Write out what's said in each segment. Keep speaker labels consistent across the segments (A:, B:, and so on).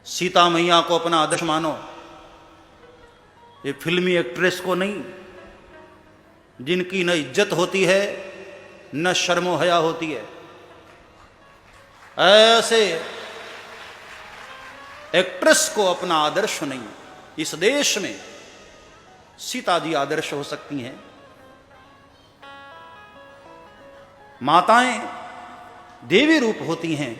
A: सीता मैया को अपना आदर्श मानो, ये फिल्मी एक्ट्रेस को नहीं, जिनकी न इज्जत होती है न शर्मो हया होती है। ऐसे एक्ट्रेस को अपना आदर्श नहीं। इस देश में सीता जी आदर्श हो सकती हैं। माताएं देवी रूप होती हैं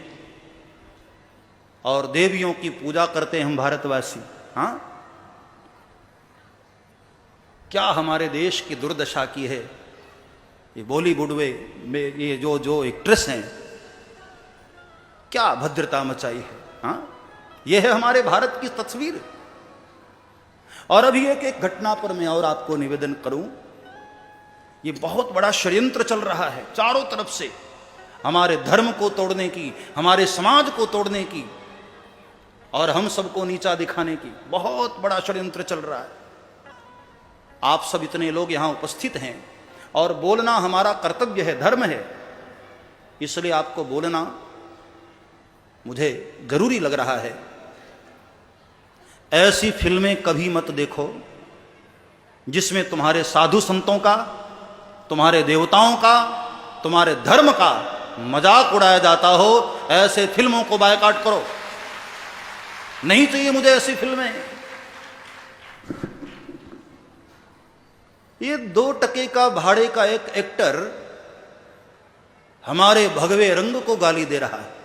A: और देवियों की पूजा करते हैं हम भारतवासी। हाँ, क्या हमारे देश की दुर्दशा की है ये बॉलीवुड में ये जो एक्ट्रेस हैं, क्या अभद्रता मचाई है। हाँ, ये है हमारे भारत की तस्वीर। और अभी एक घटना पर मैं और आपको निवेदन करूं, ये बहुत बड़ा षड्यंत्र चल रहा है चारों तरफ से, हमारे धर्म को तोड़ने की, हमारे समाज को तोड़ने की और हम सबको नीचा दिखाने की बहुत बड़ा षड्यंत्र चल रहा है। आप सब इतने लोग यहां उपस्थित हैं और बोलना हमारा कर्तव्य है, धर्म है, इसलिए आपको बोलना मुझे जरूरी लग रहा है। ऐसी फिल्में कभी मत देखो जिसमें तुम्हारे साधु संतों का, तुम्हारे देवताओं का, तुम्हारे धर्म का मजाक उड़ाया जाता हो। ऐसे फिल्मों को बायकॉट करो, नहीं चाहिए मुझे ऐसी फिल्में। ये 2 टके का भाड़े का एक एक्टर हमारे भगवे रंग को गाली दे रहा है।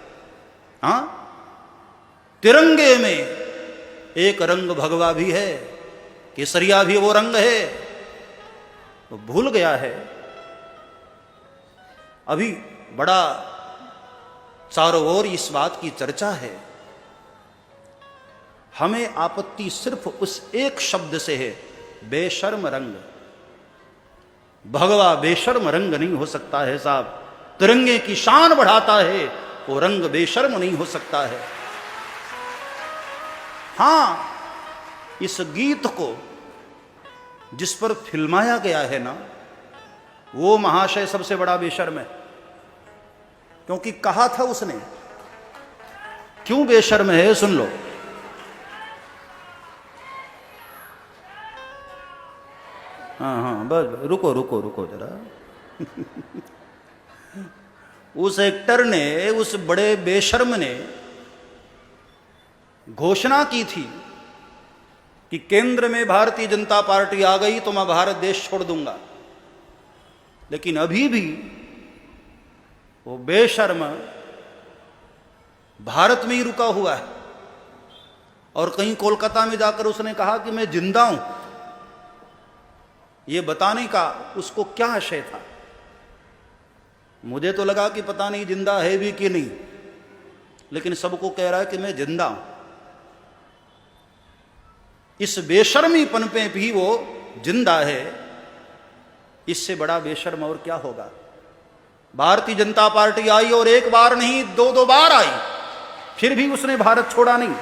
A: हाँ, तिरंगे में एक रंग भगवा भी है, केसरिया भी वो रंग है, वो भूल गया है। अभी बड़ा चारों ओर इस बात की चर्चा है। हमें आपत्ति सिर्फ उस एक शब्द से है, बेशर्म रंग। भगवा बेशर्म रंग नहीं हो सकता है साहब। तिरंगे की शान बढ़ाता है वो रंग बेशर्म नहीं हो सकता है। हां, इस गीत को जिस पर फिल्माया गया है ना, वो महाशय सबसे बड़ा बेशर्म है। क्योंकि कहा था उसने, क्यों बेशर्म है सुन लो। हाँ, बस रुको रुको रुको जरा। उस एक्टर ने, उस बड़े बेशर्म ने घोषणा की थी कि केंद्र में भारतीय जनता पार्टी आ गई तो मैं भारत देश छोड़ दूंगा। लेकिन अभी भी वो बेशर्म भारत में ही रुका हुआ है और कहीं कोलकाता में जाकर उसने कहा कि मैं जिंदा हूं। ये बताने का उसको क्या आशय था? मुझे तो लगा कि पता नहीं जिंदा है भी कि नहीं, लेकिन सबको कह रहा है कि मैं जिंदा हूं। इस बेशर्मीपन पे भी वो जिंदा है। इससे बड़ा बेशर्म और क्या होगा? भारतीय जनता पार्टी आई और एक बार नहीं 2-2 बार आई, फिर भी उसने भारत छोड़ा नहीं।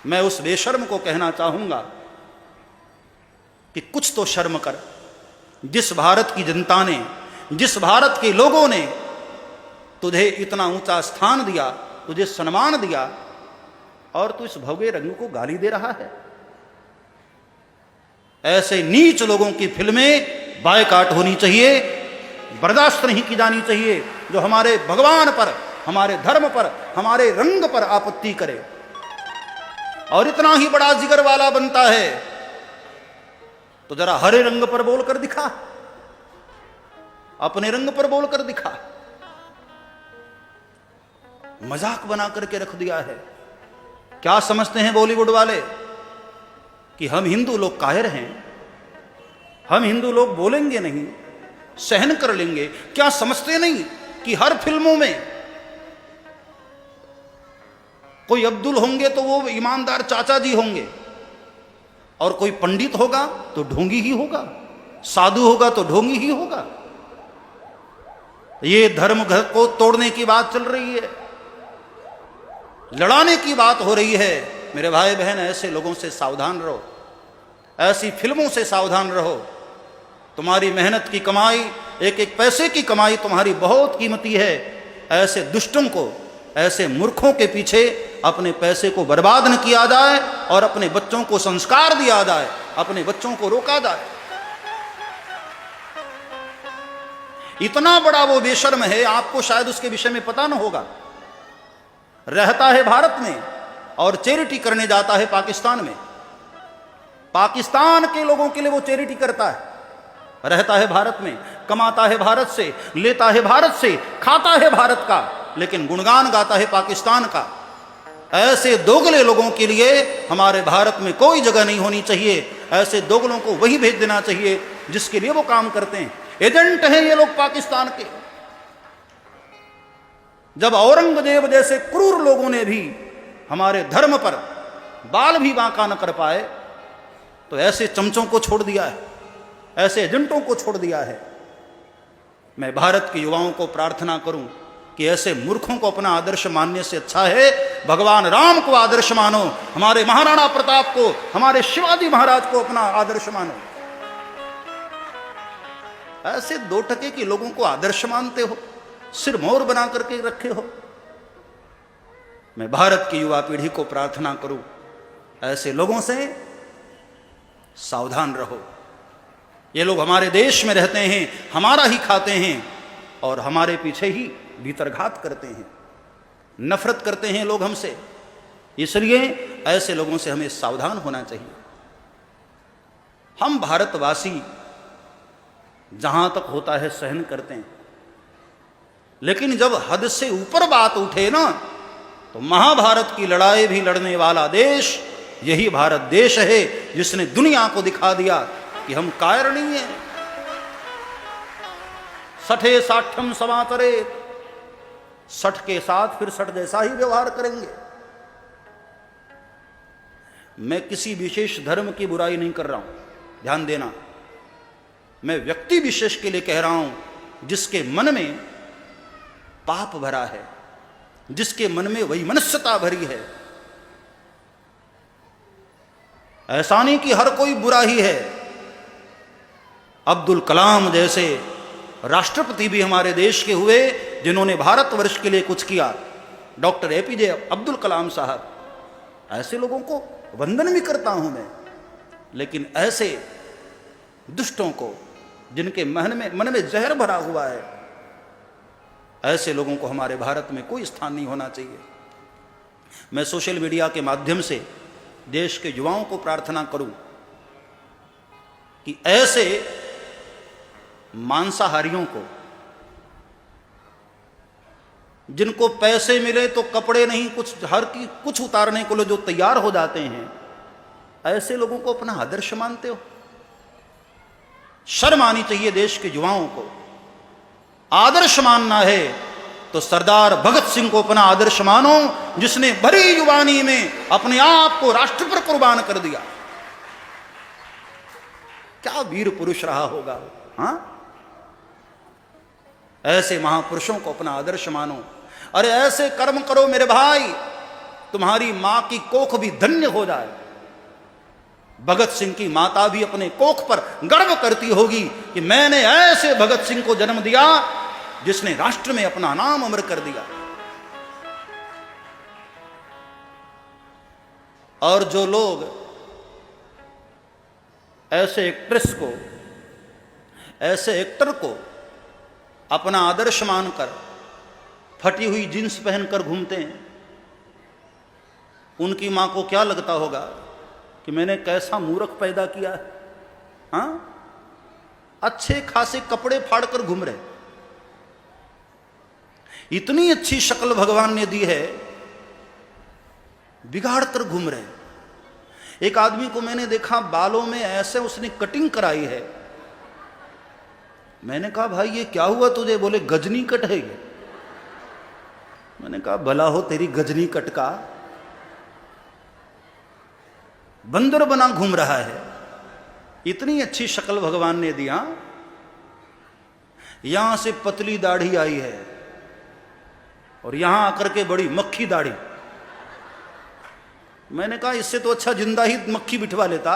A: मैं उस बेशर्म को कहना चाहूंगा कि कुछ तो शर्म कर। जिस भारत की जनता ने, जिस भारत के लोगों ने तुझे इतना ऊंचा स्थान दिया, तुझे सम्मान दिया, और तू इस भगवे रंग को गाली दे रहा है। ऐसे नीच लोगों की फिल्में बायकॉट होनी चाहिए, बर्दाश्त नहीं की जानी चाहिए, जो हमारे भगवान पर, हमारे धर्म पर, हमारे रंग पर आपत्ति करे। और इतना ही बड़ा जिगर वाला बनता है तो जरा हरे रंग पर बोलकर दिखा, अपने रंग पर बोलकर दिखा। मजाक बना करके रख दिया है। क्या समझते हैं बॉलीवुड वाले कि हम हिंदू लोग कायर हैं, हम हिंदू लोग बोलेंगे नहीं, सहन कर लेंगे? क्या समझते नहीं कि हर फिल्मों में कोई अब्दुल होंगे तो वो ईमानदार चाचा जी होंगे, और कोई पंडित होगा तो ढोंगी ही होगा, साधु होगा तो ढोंगी ही होगा। ये धर्म घर को तोड़ने की बात चल रही है, लड़ाने की बात हो रही है। मेरे भाई बहन, ऐसे लोगों से सावधान रहो, ऐसी फिल्मों से सावधान रहो। तुम्हारी मेहनत की कमाई, एक एक पैसे की कमाई तुम्हारी बहुत कीमती है। ऐसे दुष्टों को ऐसे मूर्खों के पीछे अपने पैसे को बर्बाद न किया जाए और अपने बच्चों को संस्कार दिया जाए, अपने बच्चों को रोका जाए। इतना बड़ा वो बेशर्म है, आपको शायद उसके विषय में पता न होगा। रहता है भारत में और चैरिटी करने जाता है पाकिस्तान में। पाकिस्तान के लोगों के लिए वो चैरिटी करता है। रहता है भारत में, कमाता है भारत से, लेता है भारत से, खाता है भारत का, लेकिन गुणगान गाता है पाकिस्तान का। ऐसे दोगले लोगों के लिए हमारे भारत में कोई जगह नहीं होनी चाहिए। ऐसे दोगलों को वही भेज देना चाहिए जिसके लिए वो काम करते हैं। एजेंट हैं ये लोग पाकिस्तान के। जब औरंगजेब जैसे क्रूर लोगों ने भी हमारे धर्म पर बाल भी बांका न कर पाए, तो ऐसे चमचों को छोड़ दिया है, ऐसे एजेंटों को छोड़ दिया है। मैं भारत के युवाओं को प्रार्थना करूं कि ऐसे मूर्खों को अपना आदर्श मानने से अच्छा है भगवान राम को आदर्श मानो, हमारे महाराणा प्रताप को, हमारे शिवाजी महाराज को अपना आदर्श मानो। ऐसे 2 टके के लोगों को आदर्श मानते हो, सिर मोर बना करके रखे हो। मैं भारत की युवा पीढ़ी को प्रार्थना करूं, ऐसे लोगों से सावधान रहो। ये लोग हमारे देश में रहते हैं, हमारा ही खाते हैं और हमारे पीछे ही भीतरघात करते हैं, नफरत करते हैं लोग हमसे। इसलिए ऐसे लोगों से हमें सावधान होना चाहिए। हम भारतवासी जहां तक होता है सहन करते हैं, लेकिन जब हद से ऊपर बात उठे ना, तो महाभारत की लड़ाई भी लड़ने वाला देश यही भारत देश है, जिसने दुनिया को दिखा दिया कि हम कायर नहीं हैं। सठे साठ्यम समातरे, 60 के साथ फिर 60 जैसा ही व्यवहार करेंगे। मैं किसी विशेष धर्म की बुराई नहीं कर रहा हूं, ध्यान देना। मैं व्यक्ति विशेष के लिए कह रहा हूं जिसके मन में पाप भरा है, जिसके मन में वैमनस्यता भरी है। ऐसा नहीं कि हर कोई बुरा ही है। अब्दुल कलाम जैसे राष्ट्रपति भी हमारे देश के हुए जिन्होंने भारतवर्ष के लिए कुछ किया। डॉक्टर एपीजे अब्दुल कलाम साहब, ऐसे लोगों को वंदन भी करता हूं मैं। लेकिन ऐसे दुष्टों को, जिनके मन में जहर भरा हुआ है, ऐसे लोगों को हमारे भारत में कोई स्थान नहीं होना चाहिए। मैं सोशल मीडिया के माध्यम से देश के युवाओं को प्रार्थना करूं कि ऐसे मांसाहारियों को, जिनको पैसे मिले तो कपड़े नहीं, कुछ उतारने को जो तैयार हो जाते हैं, ऐसे लोगों को अपना आदर्श मानते हो। शर्म आनी चाहिए देश के युवाओं को। आदर्श मानना है तो सरदार भगत सिंह को अपना आदर्श मानो, जिसने भरी युवानी में अपने आप को राष्ट्र पर कुर्बान कर दिया। क्या वीर पुरुष रहा होगा, हां? ऐसे महापुरुषों को अपना आदर्श मानो। अरे ऐसे कर्म करो मेरे भाई, तुम्हारी मां की कोख भी धन्य हो जाए। भगत सिंह की माता भी अपने कोख पर गर्व करती होगी कि मैंने ऐसे भगत सिंह को जन्म दिया जिसने राष्ट्र में अपना नाम अमर कर दिया। और जो लोग ऐसे एक्ट्रेस को, ऐसे एक्टर को अपना आदर्श मानकर फटी हुई जींस पहनकर घूमते हैं, उनकी मां को क्या लगता होगा कि मैंने कैसा मूर्ख पैदा किया है। हाँ, अच्छे खासे कपड़े फाड़कर घूम रहे, इतनी अच्छी शक्ल भगवान ने दी है, बिगाड़ कर घूम रहे। एक आदमी को मैंने देखा, बालों में ऐसे उसने कटिंग कराई है। मैंने कहा भाई ये क्या हुआ तुझे? बोले गजनी कट है ये। मैंने कहा भला हो तेरी गजनी कट का, बंदर बना घूम रहा है। इतनी अच्छी शक्ल भगवान ने दिया, यहां से पतली दाढ़ी आई है और यहां आकर के बड़ी मक्खी दाढ़ी। मैंने कहा इससे तो अच्छा जिंदा ही मक्खी बिठवा लेता।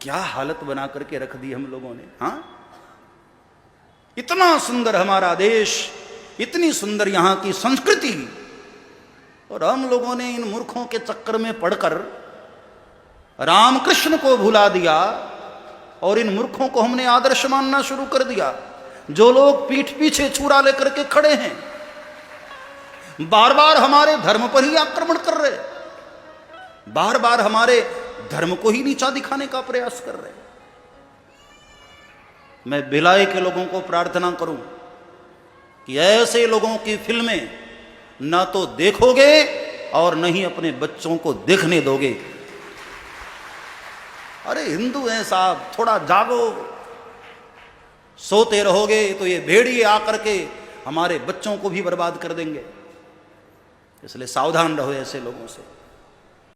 A: क्या हालत बना करके रख दी हम लोगों ने। हाँ, इतना सुंदर हमारा देश, इतनी सुंदर यहां की संस्कृति, और हम लोगों ने इन मूर्खों के चक्कर में पड़कर रामकृष्ण को भुला दिया और इन मूर्खों को हमने आदर्श मानना शुरू कर दिया। जो लोग पीठ पीछे छुरा लेकर के खड़े हैं, बार बार हमारे धर्म पर ही आक्रमण कर रहे, बार बार हमारे धर्म को ही नीचा दिखाने का प्रयास कर रहे। मैं भिलाई के लोगों को प्रार्थना करूं कि ऐसे लोगों की फिल्में ना तो देखोगे और न ही अपने बच्चों को देखने दोगे। अरे हिंदू हैं साहब, थोड़ा जागो, सोते रहोगे तो ये भेड़िए आकर के हमारे बच्चों को भी बर्बाद कर देंगे। इसलिए सावधान रहो ऐसे लोगों से।